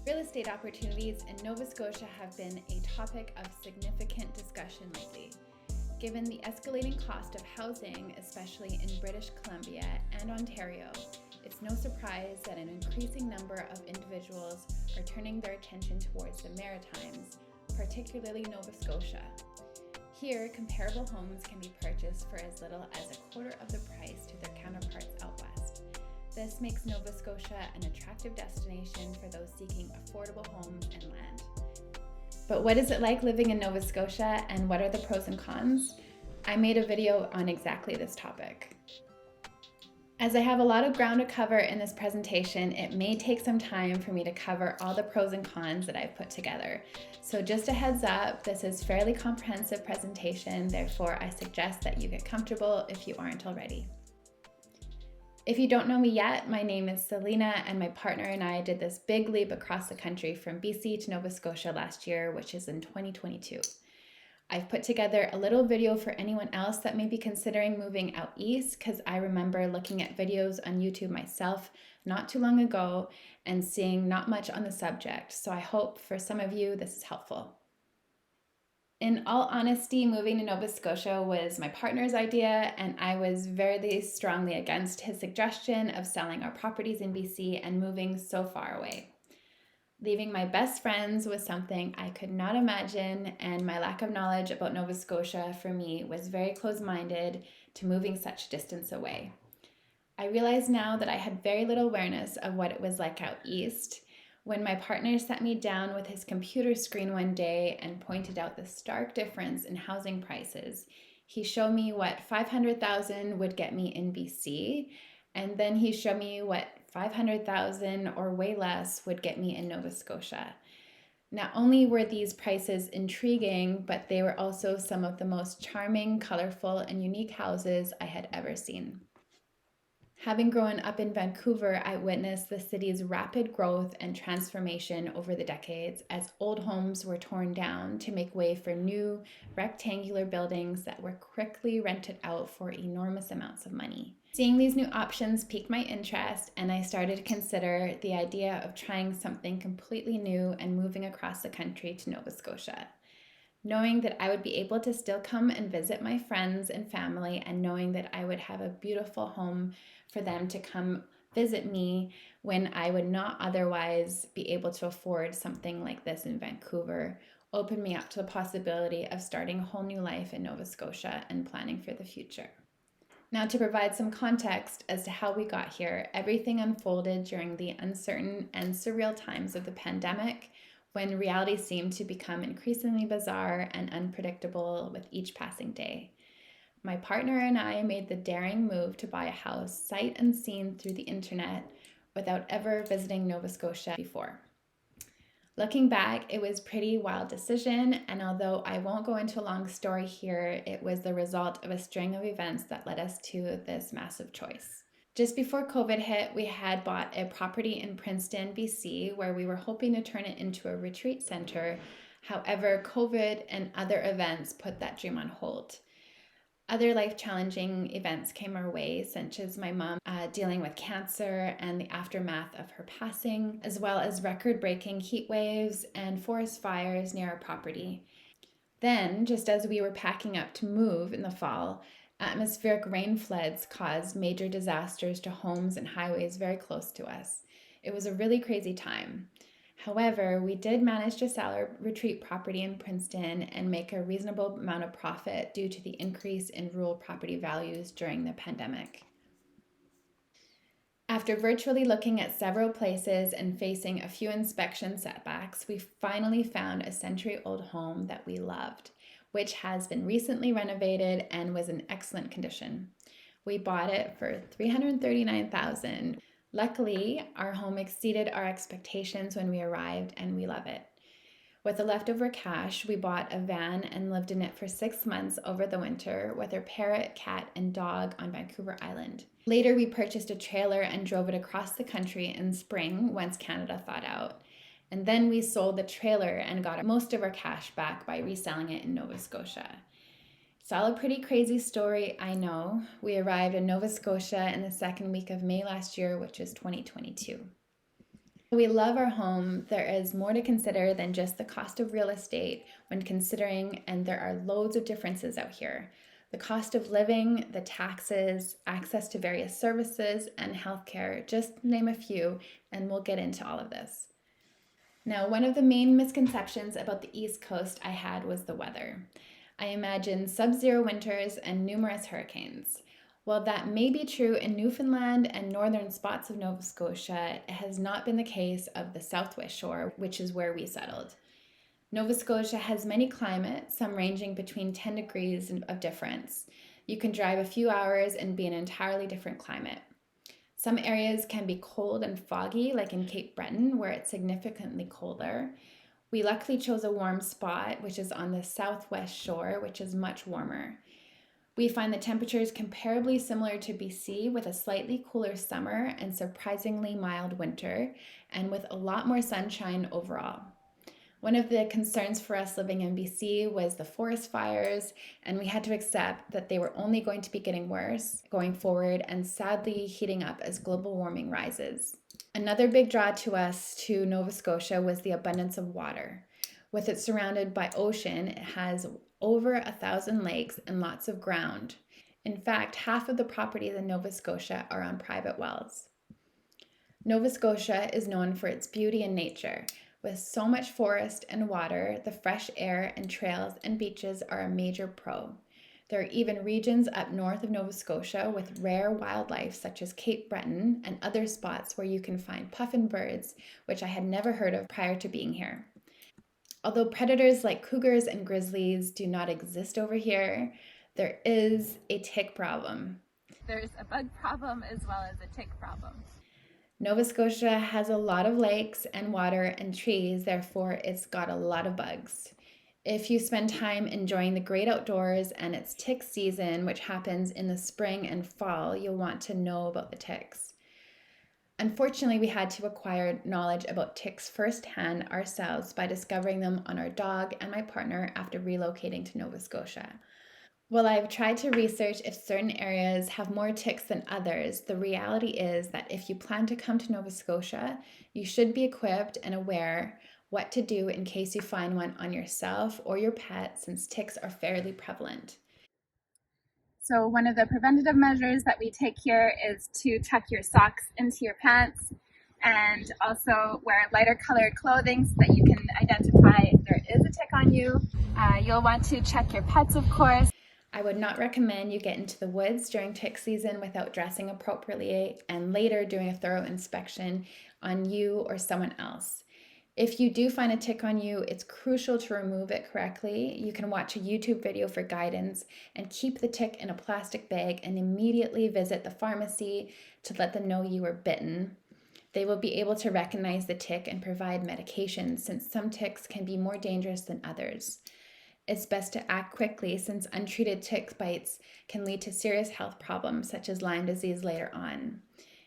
Real estate opportunities in Nova Scotia have been a topic of significant discussion lately. Given the escalating cost of housing, especially in British Columbia and Ontario, it's no surprise that an increasing number of individuals are turning their attention towards the Maritimes, particularly Nova Scotia. Here, comparable homes can be purchased for as little as a quarter of the price to their counterparts out west. This makes Nova Scotia an attractive destination for those seeking affordable homes and land. But what is it like living in Nova Scotia, and what are the pros and cons? I made a video on exactly this topic. As I have a lot of ground to cover in this presentation, it may take some time for me to cover all the pros and cons that I've put together. So just a heads up, this is a fairly comprehensive presentation, therefore I suggest that you get comfortable if you aren't already. If you don't know me yet, my name is Selena, and my partner and I did this big leap across the country from BC to Nova Scotia last year, which is in 2022. I've put together a little video for anyone else that may be considering moving out east, because I remember looking at videos on YouTube myself not too long ago and seeing not much on the subject, so I hope for some of you this is helpful. In all honesty, moving to Nova Scotia was my partner's idea, and I was very strongly against his suggestion of selling our properties in BC and moving so far away. Leaving my best friends was something I could not imagine, and my lack of knowledge about Nova Scotia for me was very close-minded to moving such distance away. I realize now that I had very little awareness of what it was like out east. When my partner sat me down with his computer screen one day and pointed out the stark difference in housing prices, he showed me what $500,000 would get me in BC, and then he showed me what $500,000 or way less would get me in Nova Scotia. Not only were these prices intriguing, but they were also some of the most charming, colorful, and unique houses I had ever seen. Having grown up in Vancouver, I witnessed the city's rapid growth and transformation over the decades as old homes were torn down to make way for new, rectangular buildings that were quickly rented out for enormous amounts of money. Seeing these new options piqued my interest, and I started to consider the idea of trying something completely new and moving across the country to Nova Scotia. Knowing that I would be able to still come and visit my friends and family, and knowing that I would have a beautiful home for them to come visit me when I would not otherwise be able to afford something like this in Vancouver, opened me up to the possibility of starting a whole new life in Nova Scotia and planning for the future. Now, to provide some context as to how we got here, everything unfolded during the uncertain and surreal times of the pandemic, when reality seemed to become increasingly bizarre and unpredictable with each passing day. My partner and I made the daring move to buy a house sight unseen through the internet without ever visiting Nova Scotia before. Looking back, it was a pretty wild decision, and although I won't go into a long story here, it was the result of a string of events that led us to this massive choice. Just before COVID hit, we had bought a property in Princeton, BC, where we were hoping to turn it into a retreat center. However, COVID and other events put that dream on hold. Other life-challenging events came our way, such as my mom dealing with cancer and the aftermath of her passing, as well as record-breaking heat waves and forest fires near our property. Then, just as we were packing up to move in the fall, atmospheric rain floods caused major disasters to homes and highways very close to us. It was a really crazy time. However, we did manage to sell our retreat property in Princeton and make a reasonable amount of profit due to the increase in rural property values during the pandemic. After virtually looking at several places and facing a few inspection setbacks, we finally found a century-old home that we loved, which has been recently renovated and was in excellent condition. We bought it for $339,000. Luckily, our home exceeded our expectations when we arrived, and we love it. With the leftover cash, we bought a van and lived in it for 6 months over the winter with our parrot, cat, and dog on Vancouver Island. Later, we purchased a trailer and drove it across the country in spring once Canada thawed out. And then we sold the trailer and got most of our cash back by reselling it in Nova Scotia. It's all a pretty crazy story, I know. We arrived in Nova Scotia in the second week of May last year, which is 2022. We love our home. There is more to consider than just the cost of real estate when considering, and there are loads of differences out here. The cost of living, the taxes, access to various services, and healthcare, just name a few, and we'll get into all of this. Now, one of the main misconceptions about the East Coast I had was the weather. I imagined sub zero winters and numerous hurricanes. While that may be true in Newfoundland and northern spots of Nova Scotia, it has not been the case of the Southwest Shore, which is where we settled. Nova Scotia has many climates, some ranging between 10 degrees of difference. You can drive a few hours and be in an entirely different climate. Some areas can be cold and foggy, like in Cape Breton, where it's significantly colder. We luckily chose a warm spot, which is on the southwest shore, which is much warmer. We find the temperatures comparably similar to BC, with a slightly cooler summer and surprisingly mild winter, and with a lot more sunshine overall. One of the concerns for us living in BC was the forest fires, and we had to accept that they were only going to be getting worse going forward and sadly heating up as global warming rises. Another big draw to us to Nova Scotia was the abundance of water. With it surrounded by ocean, it has over 1,000 lakes and lots of ground. In fact, half of the properties in Nova Scotia are on private wells. Nova Scotia is known for its beauty and nature. With so much forest and water, the fresh air and trails and beaches are a major pro. There are even regions up north of Nova Scotia with rare wildlife such as Cape Breton and other spots where you can find puffin birds, which I had never heard of prior to being here. Although predators like cougars and grizzlies do not exist over here, there is a tick problem. There's a bug problem as well as a tick problem. Nova Scotia has a lot of lakes and water and trees, therefore it's got a lot of bugs. If you spend time enjoying the great outdoors and its tick season, which happens in the spring and fall, you'll want to know about the ticks. Unfortunately, we had to acquire knowledge about ticks firsthand ourselves by discovering them on our dog and my partner after relocating to Nova Scotia. While I've tried to research if certain areas have more ticks than others, the reality is that if you plan to come to Nova Scotia, you should be equipped and aware what to do in case you find one on yourself or your pet, since ticks are fairly prevalent. So one of the preventative measures that we take here is to tuck your socks into your pants and also wear lighter colored clothing so that you can identify if there is a tick on you. You'll want to check your pets, of course. I would not recommend you get into the woods during tick season without dressing appropriately and later doing a thorough inspection on you or someone else. If you do find a tick on you, it's crucial to remove it correctly. You can watch a YouTube video for guidance and keep the tick in a plastic bag and immediately visit the pharmacy to let them know you were bitten. They will be able to recognize the tick and provide medication, since some ticks can be more dangerous than others. It's best to act quickly, since untreated tick bites can lead to serious health problems such as Lyme disease later on.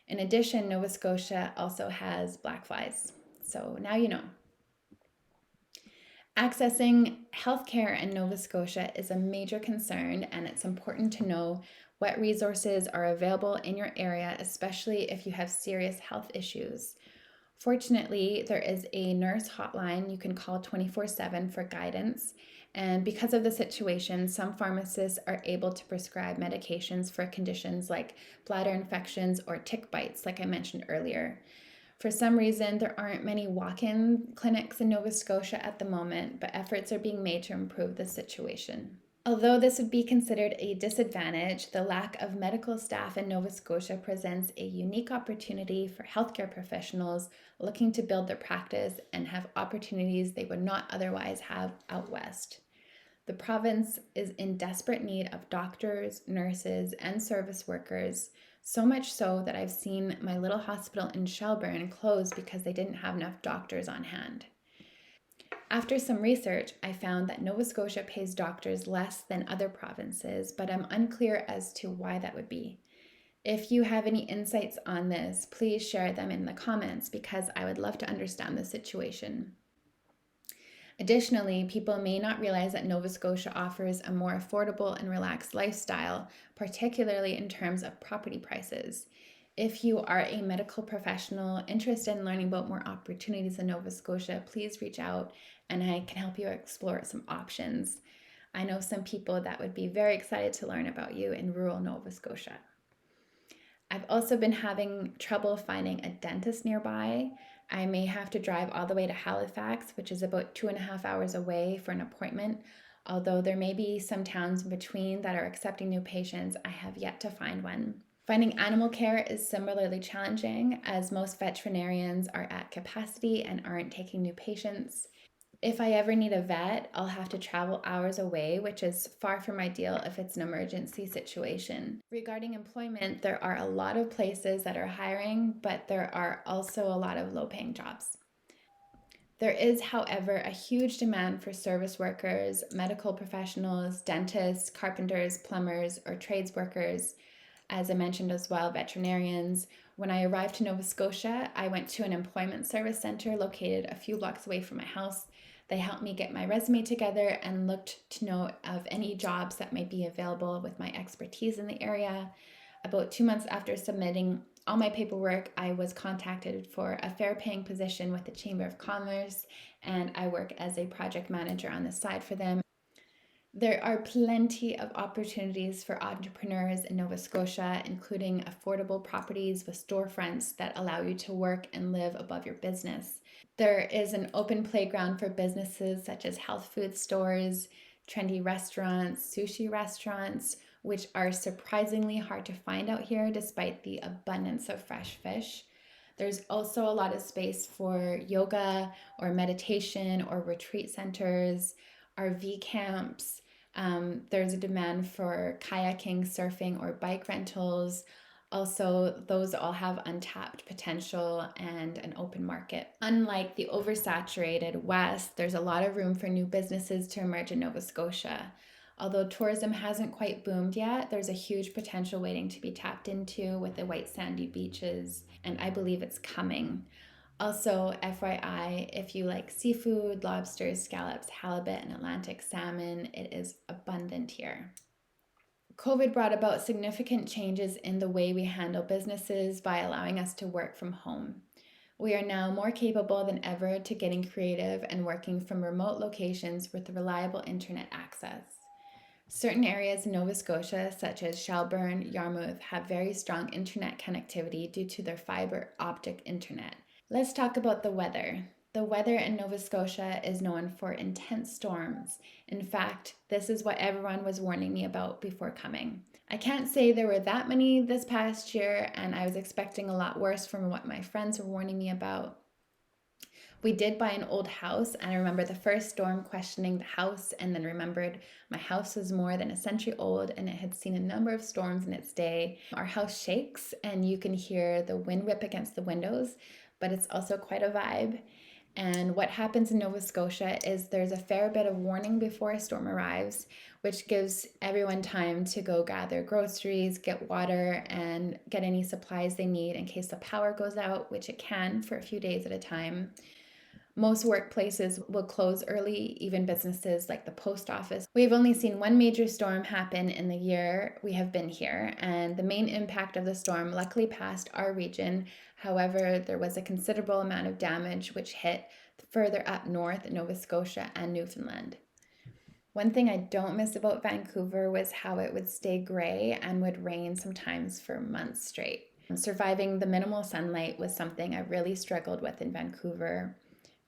In addition, Nova Scotia also has black flies. So now you know. Accessing healthcare in Nova Scotia is a major concern, and it's important to know what resources are available in your area, especially if you have serious health issues. Fortunately, there is a nurse hotline you can call 24/7 for guidance. And because of the situation, some pharmacists are able to prescribe medications for conditions like bladder infections or tick bites, like I mentioned earlier. For some reason, there aren't many walk-in clinics in Nova Scotia at the moment, but efforts are being made to improve the situation. Although this would be considered a disadvantage, the lack of medical staff in Nova Scotia presents a unique opportunity for healthcare professionals looking to build their practice and have opportunities they would not otherwise have out west. The province is in desperate need of doctors, nurses, and service workers, so much so that I've seen my little hospital in Shelburne close because they didn't have enough doctors on hand. After some research, I found that Nova Scotia pays doctors less than other provinces, but I'm unclear as to why that would be. If you have any insights on this, please share them in the comments because I would love to understand the situation. Additionally, people may not realize that Nova Scotia offers a more affordable and relaxed lifestyle, particularly in terms of property prices. If you are a medical professional interested in learning about more opportunities in Nova Scotia, please reach out and I can help you explore some options. I know some people that would be very excited to learn about you in rural Nova Scotia. I've also been having trouble finding a dentist nearby. I may have to drive all the way to Halifax, which is about 2.5 hours away, for an appointment. Although there may be some towns in between that are accepting new patients, I have yet to find one. Finding animal care is similarly challenging, as most veterinarians are at capacity and aren't taking new patients. If I ever need a vet, I'll have to travel hours away, which is far from ideal if it's an emergency situation. Regarding employment, there are a lot of places that are hiring, but there are also a lot of low-paying jobs. There is, however, a huge demand for service workers, medical professionals, dentists, carpenters, plumbers, or trades workers. As I mentioned as well, veterinarians. When I arrived to Nova Scotia, I went to an employment service center located a few blocks away from my house. They helped me get my resume together and looked to know of any jobs that might be available with my expertise in the area. About 2 months after submitting all my paperwork, I was contacted for a fair paying position with the Chamber of Commerce, and I work as a project manager on the side for them. There are plenty of opportunities for entrepreneurs in Nova Scotia, including affordable properties with storefronts that allow you to work and live above your business. There is an open playground for businesses such as health food stores, trendy restaurants, sushi restaurants, which are surprisingly hard to find out here despite the abundance of fresh fish. There's also a lot of space for yoga or meditation or retreat centers, RV camps. There's a demand for kayaking, surfing, or bike rentals. Also, those all have untapped potential and an open market. Unlike the oversaturated West, there's a lot of room for new businesses to emerge in Nova Scotia. Although tourism hasn't quite boomed yet, there's a huge potential waiting to be tapped into with the white sandy beaches, and I believe it's coming. Also, FYI, if you like seafood, lobsters, scallops, halibut, and Atlantic salmon, it is abundant here. COVID brought about significant changes in the way we handle businesses by allowing us to work from home. We are now more capable than ever to getting creative and working from remote locations with reliable internet access. Certain areas in Nova Scotia, such as Shelburne, Yarmouth, have very strong internet connectivity due to their fiber optic internet. Let's talk about the weather. The weather in Nova Scotia is known for intense storms. In fact, this is what everyone was warning me about before coming. I can't say there were that many this past year, and I was expecting a lot worse from what my friends were warning me about. We did buy an old house, and I remember the first storm questioning the house, and then remembered my house was more than a century old and it had seen a number of storms in its day. Our house shakes, and you can hear the wind whip against the windows, but it's also quite a vibe. And what happens in Nova Scotia is there's a fair bit of warning before a storm arrives, which gives everyone time to go gather groceries, get water, and get any supplies they need in case the power goes out, which it can for a few days at a time. Most workplaces will close early, even businesses like the post office. We've only seen one major storm happen in the year we have been here, and the main impact of the storm luckily passed our region. However, there was a considerable amount of damage which hit further up north in Nova Scotia and Newfoundland. One thing I don't miss about Vancouver was how it would stay gray and would rain sometimes for months straight. Surviving the minimal sunlight was something I really struggled with in Vancouver.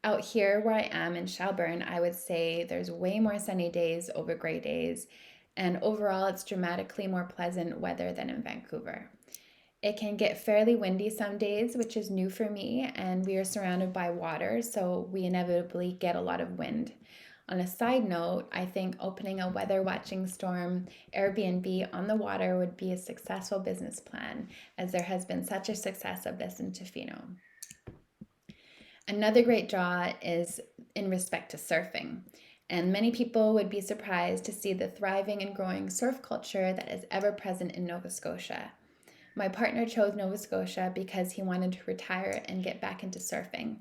Out here where I am in Shelburne, I would say there's way more sunny days over gray days, and overall it's dramatically more pleasant weather than in Vancouver. It can get fairly windy some days, which is new for me, and we are surrounded by water, so we inevitably get a lot of wind. On a side note, I think opening a weather watching storm Airbnb on the water would be a successful business plan, as there has been such a success of this in Tofino. Another great draw is in respect to surfing, and many people would be surprised to see the thriving and growing surf culture that is ever present in Nova Scotia. My partner chose Nova Scotia because he wanted to retire and get back into surfing.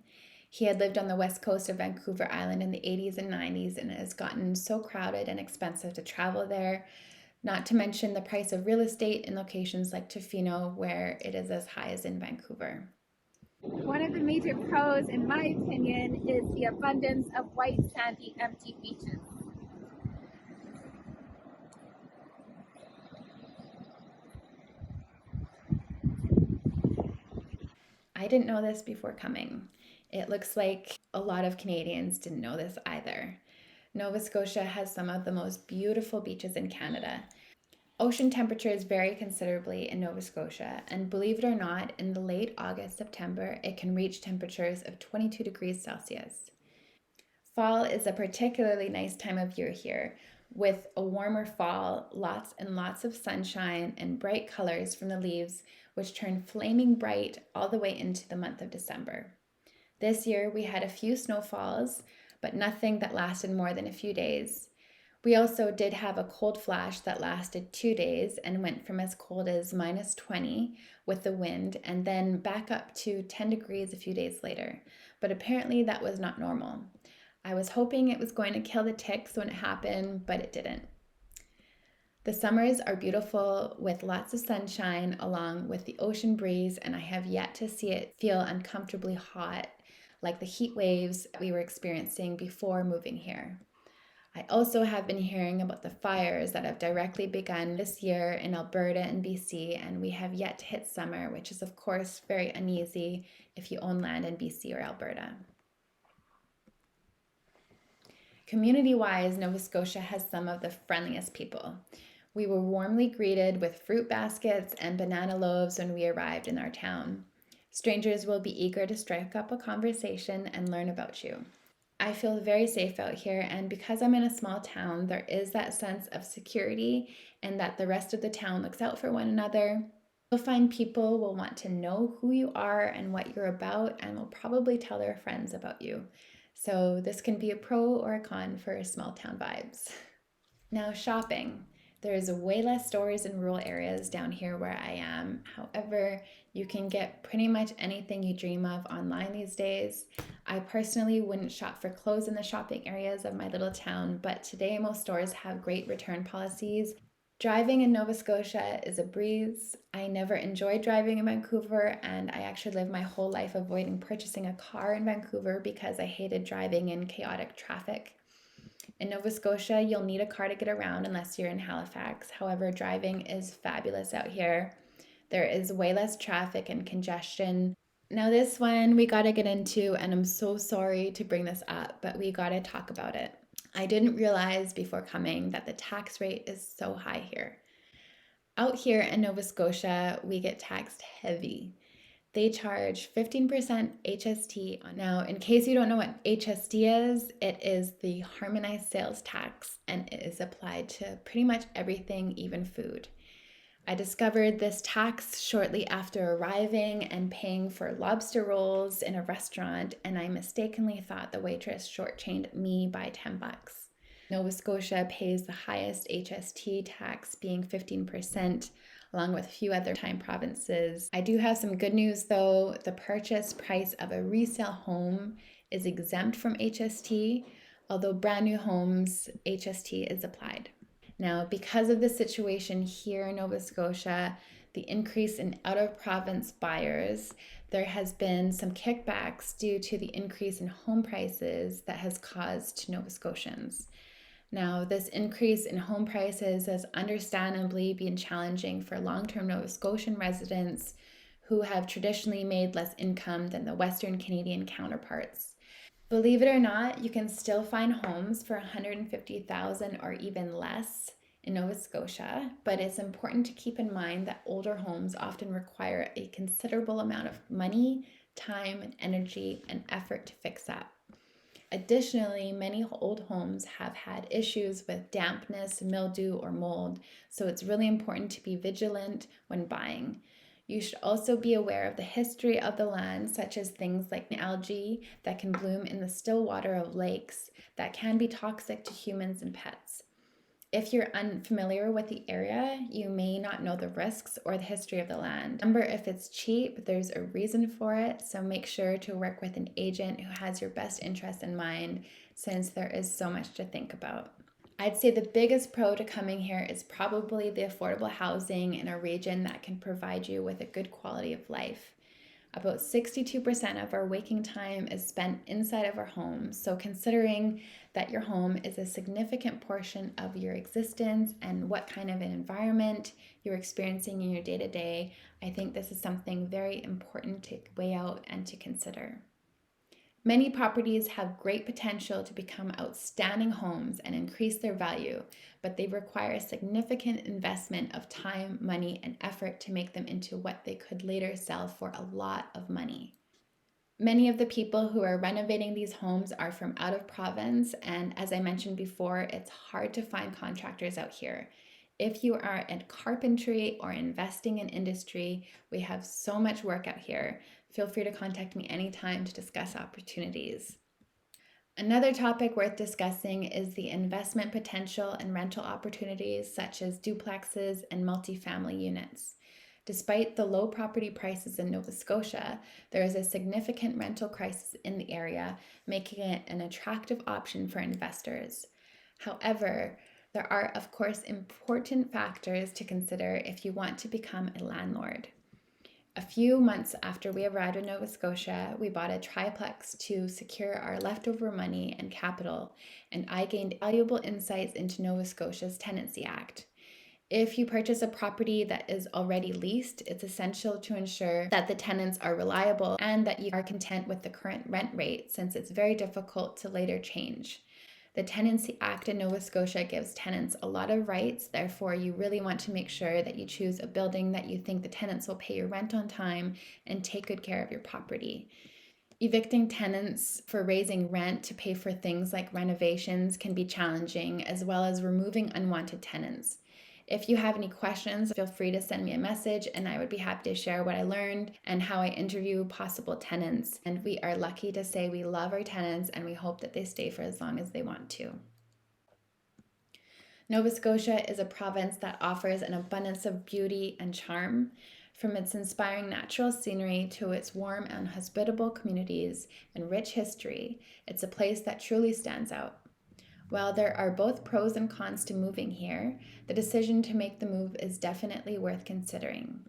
He had lived on the west coast of Vancouver Island in the 80s and 90s, and it has gotten so crowded and expensive to travel there not to mention the price of real estate in locations like Tofino, where it is as high as in Vancouver. One of the major pros, in my opinion, is the abundance of white, sandy, empty beaches. I didn't know this before coming. It looks like a lot of Canadians didn't know this either. Nova Scotia has some of the most beautiful beaches in Canada. Ocean temperatures vary considerably in Nova Scotia, and believe it or not, in the late August, September, it can reach temperatures of 22 degrees Celsius. Fall is a particularly nice time of year here, with a warmer fall, lots and lots of sunshine, and bright colors from the leaves, which turn flaming bright all the way into the month of December. This year we had a few snowfalls, but nothing that lasted more than a few days. We also did have a cold flash that lasted 2 days and went from as cold as -20 with the wind and then back up to 10 degrees a few days later. But apparently that was not normal. I was hoping it was going to kill the ticks when it happened, but it didn't. The summers are beautiful with lots of sunshine along with the ocean breeze, and I have yet to see it feel uncomfortably hot like the heat waves we were experiencing before moving here. I also have been hearing about the fires that have directly begun this year in Alberta and BC, and we have yet to hit summer, which is, of course, very uneasy if you own land in BC or Alberta. Community-wise, Nova Scotia has some of the friendliest people. We were warmly greeted with fruit baskets and banana loaves when we arrived in our town. Strangers will be eager to strike up a conversation and learn about you. I feel very safe out here, and because I'm in a small town, there is that sense of security and that the rest of the town looks out for one another. You'll find people will want to know who you are and what you're about and will probably tell their friends about you. So this can be a pro or a con for small town vibes. Now, shopping. There's way less stores in rural areas down here where I am. However, you can get pretty much anything you dream of online these days. I personally wouldn't shop for clothes in the shopping areas of my little town, but today most stores have great return policies. Driving in Nova Scotia is a breeze. I never enjoyed driving in Vancouver, and I actually lived my whole life avoiding purchasing a car in Vancouver because I hated driving in chaotic traffic. In Nova Scotia, you'll need a car to get around unless you're in Halifax. However, driving is fabulous out here. There is way less traffic and congestion. Now, this one we got to get into, and I'm so sorry to bring this up, but we got to talk about it. I didn't realize before coming that the tax rate is so high here. Out here in Nova Scotia, we get taxed heavy. They charge 15% HST. Now, in case you don't know what HST is, it is the harmonized sales tax, and it is applied to pretty much everything, even food. I discovered this tax shortly after arriving and paying for lobster rolls in a restaurant, and I mistakenly thought the waitress shortchanged me by $10. Nova Scotia pays the highest HST tax, being 15%, along with a few other time provinces. I do have some good news though. The purchase price of a resale home is exempt from HST, although brand new homes, HST is applied. Now, because of the situation here in Nova Scotia, the increase in out-of-province buyers, there has been some kickbacks due to the increase in home prices that has caused Nova Scotians. Now, this increase in home prices has understandably been challenging for long-term Nova Scotian residents who have traditionally made less income than the Western Canadian counterparts. Believe it or not, you can still find homes for $150,000 or even less in Nova Scotia, but it's important to keep in mind that older homes often require a considerable amount of money, time, energy, and effort to fix up. Additionally, many old homes have had issues with dampness, mildew, or mold, so it's really important to be vigilant when buying. You should also be aware of the history of the land, such as things like algae that can bloom in the still water of lakes that can be toxic to humans and pets. If you're unfamiliar with the area, you may not know the risks or the history of the land. Remember, if it's cheap, there's a reason for it, so make sure to work with an agent who has your best interests in mind, since there is so much to think about. I'd say the biggest pro to coming here is probably the affordable housing in a region that can provide you with a good quality of life. About 62% of our waking time is spent inside of our home, so considering that your home is a significant portion of your existence and what kind of an environment you're experiencing in your day-to-day, I think this is something very important to weigh out and to consider. Many properties have great potential to become outstanding homes and increase their value, but they require significant investment of time, money, and effort to make them into what they could later sell for a lot of money. Many of the people who are renovating these homes are from out of province, and as I mentioned before, it's hard to find contractors out here. If you are at carpentry or investing in industry, we have so much work out here. Feel free to contact me anytime to discuss opportunities. Another topic worth discussing is the investment potential and rental opportunities such as duplexes and multifamily units. Despite the low property prices in Nova Scotia, there is a significant rental crisis in the area, making it an attractive option for investors. However, there are, of course, important factors to consider if you want to become a landlord. A few months after we arrived in Nova Scotia, we bought a triplex to secure our leftover money and capital, and I gained valuable insights into Nova Scotia's Tenancy Act. If you purchase a property that is already leased, it's essential to ensure that the tenants are reliable and that you are content with the current rent rate, since it's very difficult to later change. The Tenancy Act in Nova Scotia gives tenants a lot of rights, therefore you really want to make sure that you choose a building that you think the tenants will pay your rent on time and take good care of your property. Evicting tenants for raising rent to pay for things like renovations can be challenging, as well as removing unwanted tenants. If you have any questions, feel free to send me a message and I would be happy to share what I learned and how I interview possible tenants. And we are lucky to say we love our tenants and we hope that they stay for as long as they want to. Nova Scotia is a province that offers an abundance of beauty and charm. From its inspiring natural scenery to its warm and hospitable communities and rich history, it's a place that truly stands out. While there are both pros and cons to moving here, the decision to make the move is definitely worth considering.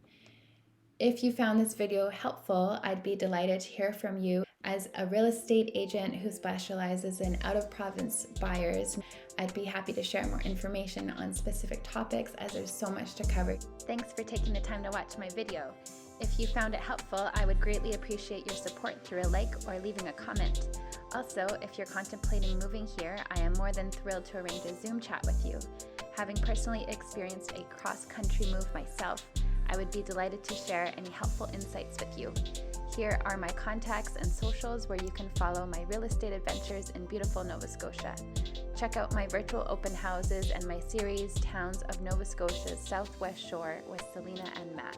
If you found this video helpful, I'd be delighted to hear from you. As a real estate agent who specializes in out-of-province buyers, I'd be happy to share more information on specific topics as there's so much to cover. Thanks for taking the time to watch my video. If you found it helpful, I would greatly appreciate your support through a like or leaving a comment. Also, if you're contemplating moving here, I am more than thrilled to arrange a Zoom chat with you. Having personally experienced a cross-country move myself, I would be delighted to share any helpful insights with you. Here are my contacts and socials where you can follow my real estate adventures in beautiful Nova Scotia. Check out my virtual open houses and my series, Towns of Nova Scotia's Southwest Shore with Selena and Mac.